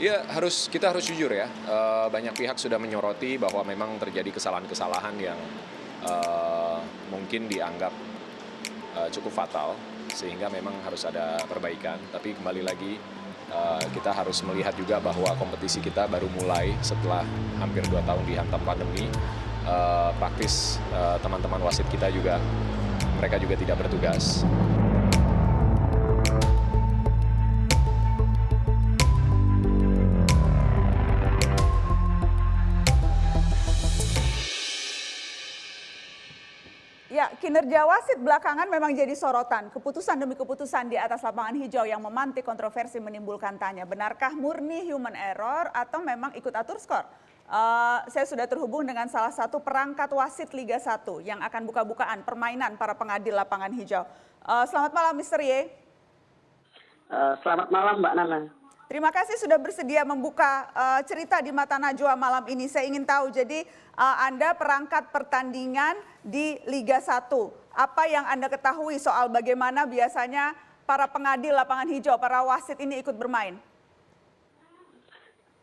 Ya, kita harus jujur ya, banyak pihak sudah menyoroti bahwa memang terjadi kesalahan-kesalahan yang mungkin dianggap cukup fatal, sehingga memang harus ada perbaikan. Tapi kembali lagi, kita harus melihat juga bahwa kompetisi kita baru mulai setelah hampir 2 tahun dihantam pandemi. Praktis teman-teman wasit kita juga, mereka juga tidak bertugas. Ya, kinerja wasit belakangan memang jadi sorotan. Keputusan demi keputusan di atas lapangan hijau yang memantik kontroversi menimbulkan tanya. Benarkah murni human error atau memang ikut atur skor? Saya sudah terhubung dengan salah satu perangkat wasit Liga 1 yang akan buka-bukaan permainan para pengadil lapangan hijau. Selamat malam, Mr. Ye. Selamat malam, Mbak Nana. Terima kasih sudah bersedia membuka cerita di Mata Najwa malam ini. Saya ingin tahu, jadi Anda perangkat pertandingan di Liga 1. Apa yang Anda ketahui soal bagaimana biasanya para pengadil lapangan hijau, para wasit ini ikut bermain?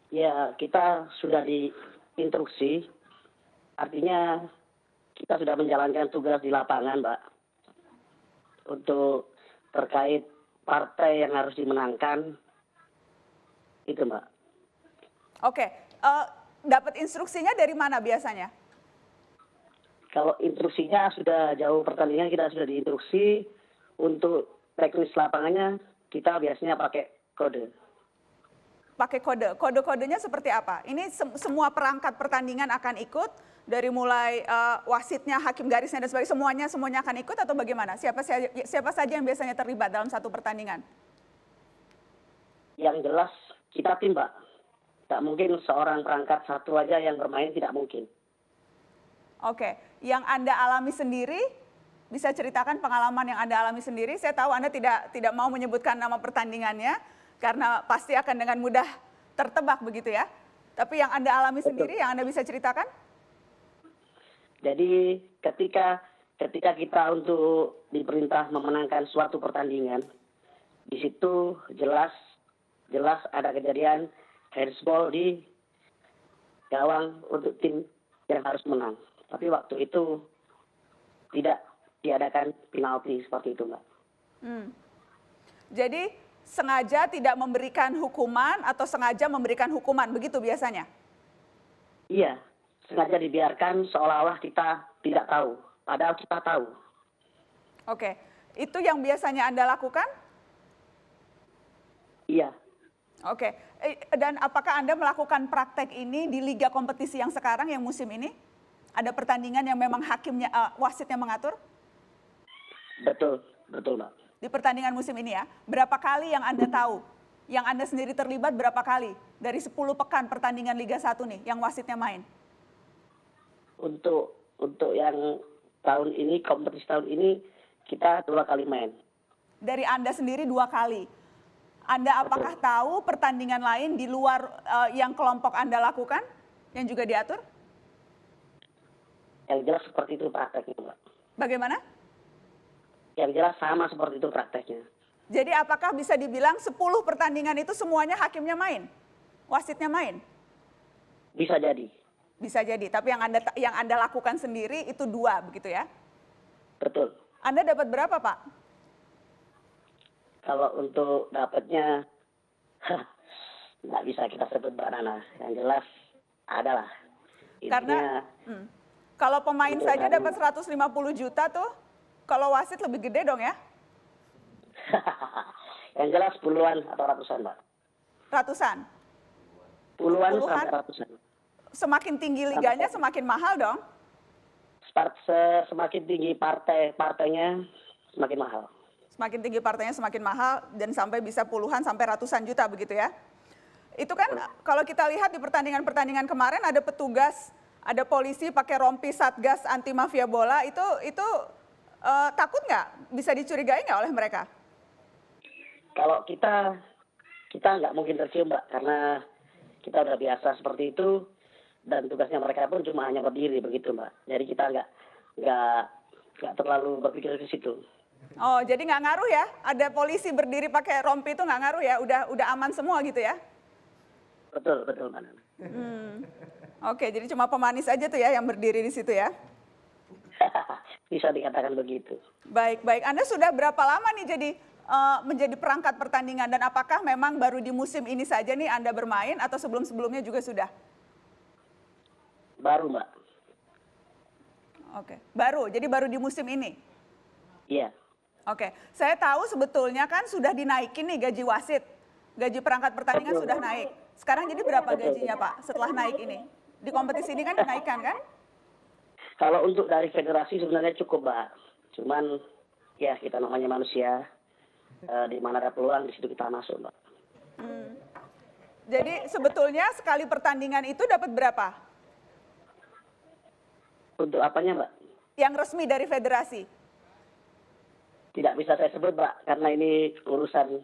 Ya, kita sudah diinstruksi. Artinya kita sudah menjalankan tugas di lapangan, Mbak. Untuk terkait partai yang harus dimenangkan. Itu, Mbak. Oke, dapat instruksinya dari mana biasanya? Kalau instruksinya sudah jauh pertandingan, kita sudah diinstruksi. Untuk teknis lapangannya, kita biasanya pakai kode. Pakai kode. Kode-kodenya seperti apa? Ini semua perangkat pertandingan akan ikut, dari mulai wasitnya, hakim garisnya dan sebagainya, semuanya akan ikut atau bagaimana? Siapa saja yang biasanya terlibat dalam satu pertandingan? Yang jelas kita tim, Mbak. Tak mungkin seorang perangkat satu aja yang bermain, tidak mungkin. Oke, yang Anda alami sendiri, bisa ceritakan pengalaman yang Anda alami sendiri. Saya tahu Anda tidak mau menyebutkan nama pertandingannya, karena pasti akan dengan mudah tertebak begitu ya. Tapi yang Anda alami sendiri, yang Anda bisa ceritakan? Jadi ketika kita untuk diperintah memenangkan suatu pertandingan, di situ jelas ada kejadian handsball di gawang untuk tim yang harus menang. Tapi waktu itu tidak diadakan penalti seperti itu, Mbak. Jadi sengaja tidak memberikan hukuman atau sengaja memberikan hukuman, begitu biasanya? Iya, sengaja dibiarkan seolah-olah kita tidak tahu, padahal kita tahu. Oke, itu yang biasanya Anda lakukan? Iya. Oke, dan apakah Anda melakukan praktek ini di liga kompetisi yang sekarang, yang musim ini? Ada pertandingan yang memang hakimnya, wasitnya mengatur? Betul, Mbak. Di pertandingan musim ini ya, berapa kali yang Anda tahu? Yang Anda sendiri terlibat berapa kali? Dari 10 pekan pertandingan Liga 1 nih, yang wasitnya main? Untuk yang tahun ini, kompetisi tahun ini, kita 2 kali main. Dari Anda sendiri 2 kali. Anda apakah tahu pertandingan lain di luar yang kelompok Anda lakukan, yang juga diatur? Yang jelas seperti itu prakteknya, Mbak. Bagaimana? Yang jelas sama seperti itu prakteknya. Jadi apakah bisa dibilang 10 pertandingan itu semuanya hakimnya main? Wasitnya main? Bisa jadi. Bisa jadi, tapi yang Anda lakukan sendiri itu 2, begitu ya? Betul. Anda dapat berapa, Pak? Kalau untuk dapatnya, nggak bisa kita sebut, Mbak Nana. Yang jelas adalah. Karena kalau pemain saja dapat 150 juta tuh, kalau wasit lebih gede dong ya? Yang jelas puluhan atau ratusan, Mbak. Ratusan? Puluhan sampai ratusan. Semakin tinggi liganya semakin mahal dong? Semakin tinggi partainya semakin mahal. Semakin tinggi partainya semakin mahal dan sampai bisa puluhan sampai ratusan juta begitu ya? Itu kan kalau kita lihat di pertandingan-pertandingan kemarin ada petugas, ada polisi pakai rompi Satgas anti mafia bola, itu takut nggak? Bisa dicurigai nggak oleh mereka? Kalau kita nggak mungkin tercium, Mbak, karena kita udah biasa seperti itu dan tugasnya mereka pun cuma hanya berdiri begitu, Mbak. Jadi kita nggak terlalu berpikir ke situ. Oh, jadi nggak ngaruh ya? Ada polisi berdiri pakai rompi itu nggak ngaruh ya? Udah aman semua gitu ya? Betul, betul, Mbak Nana. Oke, jadi cuma pemanis aja tuh ya yang berdiri di situ ya. Bisa dikatakan begitu. Baik, baik. Anda sudah berapa lama nih jadi menjadi perangkat pertandingan dan apakah memang baru di musim ini saja nih Anda bermain atau sebelum-sebelumnya juga sudah? Baru, Mbak. Oke, baru. Jadi baru di musim ini. Iya. Oke, saya tahu sebetulnya kan sudah dinaikin nih gaji wasit. Gaji perangkat pertandingan Betul. sudah naik. Sekarang jadi berapa Betul. gajinya Pak setelah naik ini? Di kompetisi ini kan dinaikkan kan? Kalau untuk dari federasi sebenarnya cukup, Mbak. Cuman ya kita namanya manusia, di mana ada peluang di situ kita masuk, Mbak. Jadi sebetulnya sekali pertandingan itu dapat berapa? Untuk apanya, Mbak? Yang resmi dari federasi? Tidak bisa saya sebut, Mbak, karena ini urusan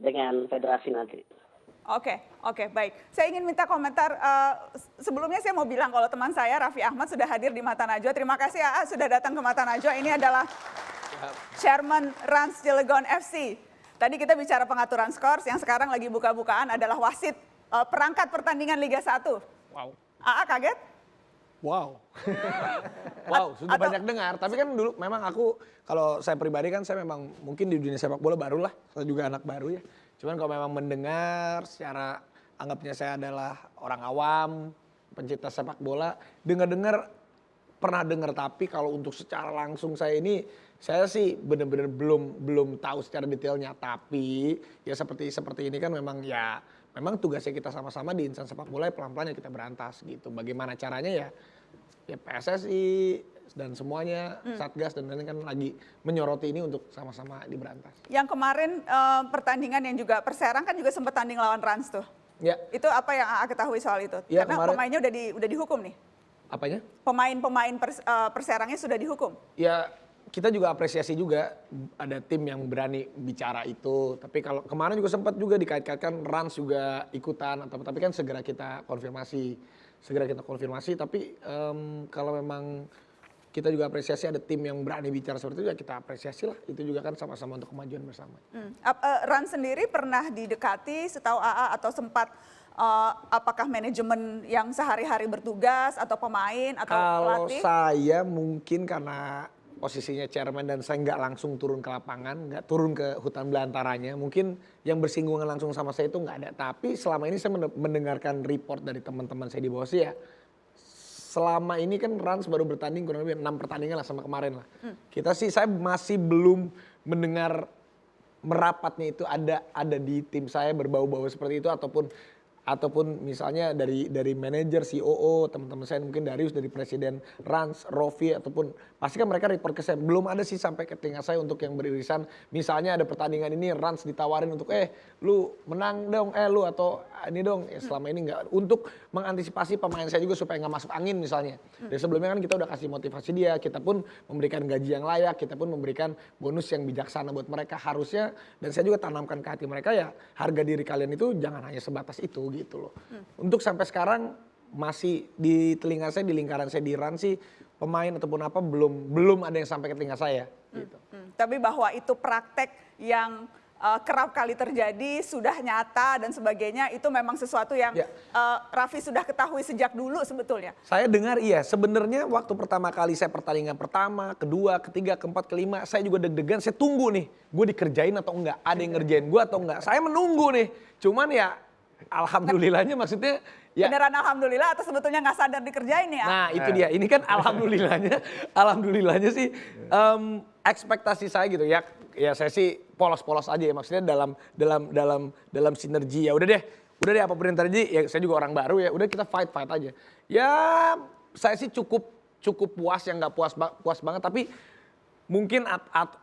dengan federasi nanti. Oke, oke, baik. Saya ingin minta komentar, sebelumnya saya mau bilang kalau teman saya Raffi Ahmad sudah hadir di Mata Najwa. Terima kasih AA sudah datang ke Mata Najwa. Ini adalah Chairman Rans Cilegon FC. Tadi kita bicara pengaturan skor, yang sekarang lagi buka-bukaan adalah wasit perangkat pertandingan Liga 1. Wow. AA kaget? Wow. Wow, sudah Atau- banyak dengar. Tapi kan dulu memang aku, kalau saya pribadi kan saya memang mungkin di dunia sepak bola baru lah. Saya juga anak baru ya. Cuman kalau memang mendengar secara anggapnya saya adalah orang awam, pencinta sepak bola, dengar-dengar pernah dengar, tapi kalau untuk secara langsung saya sih benar-benar belum tahu secara detailnya. Tapi ya seperti ini kan memang tugasnya kita sama-sama di insan sepak bola, pelan-pelan ya kita berantas gitu. Bagaimana caranya ya PSSI dan semuanya, Satgas dan lain-lain kan lagi menyoroti ini untuk sama-sama diberantas. Yang kemarin pertandingan yang juga Perserang kan juga sempat tanding lawan Rans tuh. Ya, Itu apa yang AA ketahui soal itu? Ya, Karena kemarin- pemainnya udah dihukum nih. apanya? Pemain-pemain Perserangnya sudah dihukum. Ya kita juga apresiasi juga ada tim yang berani bicara itu. Tapi kalau kemarin juga sempat juga dikait-kaitkan Rans juga ikutan, tapi kan segera kita konfirmasi. Tapi kalau memang kita juga apresiasi ada tim yang berani bicara seperti itu, ya kita apresiasi lah. Itu juga kan sama-sama untuk kemajuan bersama. Rans sendiri pernah didekati setahu AA atau sempat apakah manajemen yang sehari-hari bertugas atau pemain atau Kalau pelatih? saya mungkin karena posisinya chairman dan saya nggak langsung turun ke lapangan, nggak turun ke hutan belantaranya, mungkin yang bersinggungan langsung sama saya itu nggak ada. Tapi selama ini saya mendengarkan report dari teman-teman saya di bawah sih ya, selama ini kan Rans baru bertanding kurang lebih 6 pertandingan lah sama kemarin lah. Saya masih belum mendengar merapatnya itu ada di tim saya berbau-bau seperti itu ataupun misalnya dari manajer, COO, teman-teman saya mungkin Darius dari presiden Rans, Rofi ataupun pasti kan mereka report ke saya. Belum ada sih sampai ke telinga saya untuk yang beririsan. Misalnya ada pertandingan ini Rans ditawarin untuk lu menang dong, lu atau ini dong. Ya, selama ini enggak, untuk mengantisipasi pemain saya juga supaya nggak masuk angin misalnya. Dari sebelumnya kan kita udah kasih motivasi dia, kita pun memberikan gaji yang layak, kita pun memberikan bonus yang bijaksana buat mereka harusnya. Dan saya juga tanamkan ke hati mereka ya harga diri kalian itu jangan hanya sebatas itu gitu loh. Untuk sampai sekarang masih di telinga saya, di lingkaran saya di Rans sih pemain ataupun apa belum ada yang sampai ke telinga saya gitu. Tapi bahwa itu praktek yang kerap kali terjadi, sudah nyata dan sebagainya, itu memang sesuatu yang Ya. Raffi sudah ketahui sejak dulu sebetulnya. Saya dengar iya, sebenarnya waktu pertama kali saya pertandingan pertama, kedua, ketiga, keempat, kelima, saya juga deg-degan, saya tunggu nih, gue dikerjain atau enggak, ada yang ngerjain gue atau enggak. Saya menunggu nih, cuman ya alhamdulillahnya maksudnya ya. Beneran alhamdulillah atau sebetulnya nggak sadar dikerjain ya? Nah itu dia, ini kan alhamdulillahnya sih ekspektasi saya gitu ya saya sih polos-polos aja ya, maksudnya dalam sinergi ya udah deh apapun yang terjadi ya saya juga orang baru ya udah kita fight aja. Ya saya sih cukup puas, yang nggak puas banget, tapi mungkin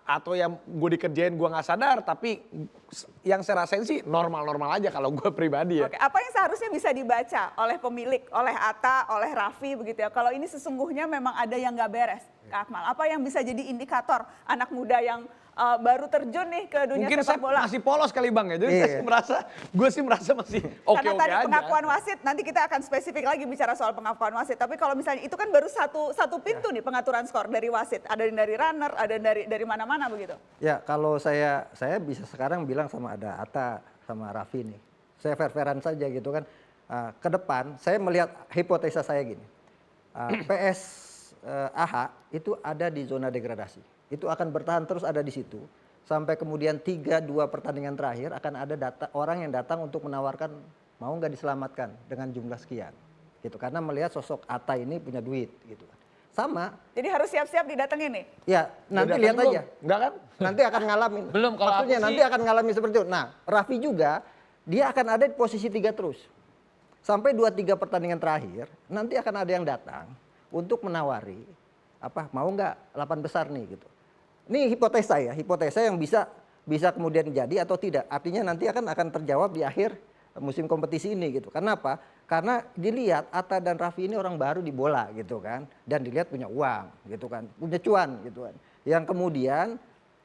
atau yang gue dikerjain gue nggak sadar, tapi yang saya rasain sih normal aja kalau gue pribadi ya. Oke, apa yang seharusnya bisa dibaca oleh pemilik, oleh Atta, oleh Raffi begitu ya? Kalau ini sesungguhnya memang ada yang nggak beres, Kak Akmal. Apa yang bisa jadi indikator anak muda yang baru terjun nih ke dunia Mungkin sepak saya bola? masih polos kali Bang ya, jadi gue sih merasa masih Karena oke tadi aja. pengakuan wasit, nanti kita akan spesifik lagi bicara soal pengakuan wasit. Tapi kalau misalnya itu kan baru satu pintu nih pengaturan skor dari wasit. Ada yang dari runner, ada dari mana-mana begitu. Ya kalau saya bisa sekarang bilang sama ada Atta sama Raffi nih. saya fair-fairan saja gitu kan. Ke depan saya melihat hipotesa saya gini, PS AH itu ada di zona degradasi, itu akan bertahan terus ada di situ sampai kemudian 3-2 pertandingan terakhir akan ada orang yang datang untuk menawarkan mau nggak diselamatkan dengan jumlah sekian gitu, karena melihat sosok Atta ini punya duit gitu kan. Sama. Jadi harus siap-siap didatengin nih. Ya, nanti lihat aja. Enggak kan? Nanti akan ngalamin. Belum, kalau maksudnya aku sih- nanti akan ngalamin seperti itu. Nah, Raffi juga dia akan ada di posisi 3 terus. Sampai 2-3 pertandingan terakhir, nanti akan ada yang datang untuk menawari mau nggak 8 besar nih gitu. Ini hipotesa yang bisa kemudian jadi atau tidak. Artinya nanti akan terjawab di akhir musim kompetisi ini gitu. Karena apa? Karena dilihat Atta dan Raffi ini orang baru di bola gitu kan, dan dilihat punya uang gitu kan, punya cuan gitu kan. Yang kemudian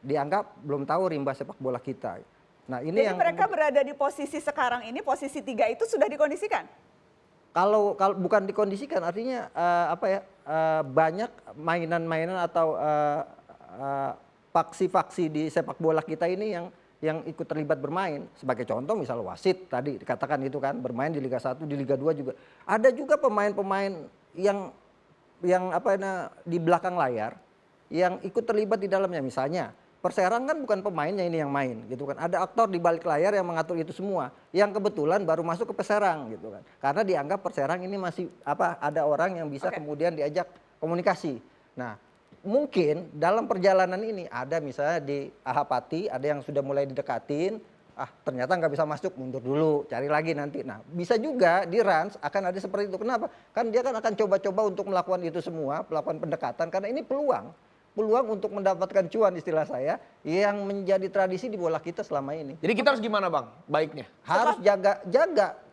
dianggap belum tahu rimba sepak bola kita. Nah, ini Jadi yang mereka berada di posisi sekarang ini, posisi 3 itu sudah dikondisikan? kalau bukan dikondisikan artinya banyak mainan-mainan atau faksi-faksi di sepak bola kita ini yang ikut terlibat bermain. Sebagai contoh misal wasit tadi dikatakan itu kan, bermain di Liga 1, di Liga 2 juga. Ada juga pemain-pemain yang di belakang layar yang ikut terlibat di dalamnya. Misalnya Perserang kan bukan pemainnya ini yang main gitu kan. Ada aktor di balik layar yang mengatur itu semua. Yang kebetulan baru masuk ke Perserang gitu kan. Karena dianggap Perserang ini masih ada orang yang bisa kemudian diajak komunikasi. Nah, mungkin dalam perjalanan ini ada misalnya di Ahapati ada yang sudah mulai didekatin, ternyata nggak bisa masuk, mundur dulu, cari lagi nanti. Nah, bisa juga di Rans akan ada seperti itu. Kenapa? Kan dia kan akan coba-coba untuk melakukan itu semua, melakukan pendekatan karena ini peluang untuk mendapatkan cuan istilah saya yang menjadi tradisi di bola kita selama ini. Jadi kita harus gimana Bang baiknya? Harus jaga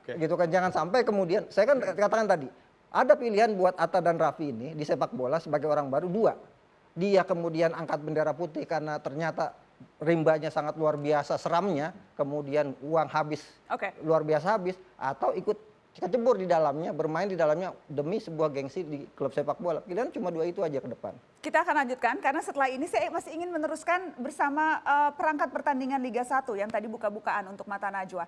gitu kan, jangan sampai kemudian saya kan katakan tadi ada pilihan buat Atta dan Raffi ini di sepak bola sebagai orang baru 2. Dia kemudian angkat bendera putih karena ternyata rimbanya sangat luar biasa seramnya, kemudian uang habis luar biasa habis, atau ikut kecebur di dalamnya, bermain di dalamnya demi sebuah gengsi di klub sepak bola. Pilihan cuma 2 itu aja ke depan. Kita akan lanjutkan karena setelah ini saya masih ingin meneruskan bersama perangkat pertandingan Liga 1 yang tadi buka-bukaan untuk Mata Najwa.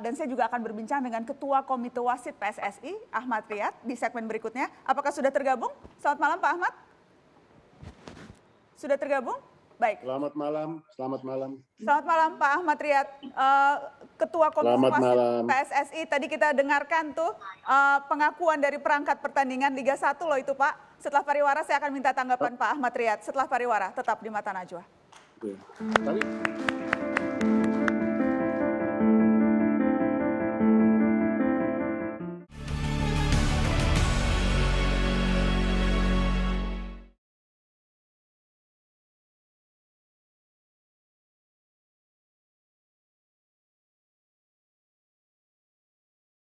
Dan saya juga akan berbincang dengan Ketua Komite Wasit PSSI, Ahmad Riyad, di segmen berikutnya. Apakah sudah tergabung? Selamat malam Pak Ahmad. Sudah tergabung? Baik. Selamat malam. Selamat malam Pak Ahmad Riyad, Ketua Komite Wasit PSSI. Tadi kita dengarkan tuh pengakuan dari perangkat pertandingan Liga 1 loh itu Pak. Setelah pariwara saya akan minta tanggapan Pak Ahmad Riyad. Setelah pariwara tetap di Mata Najwa. Tapi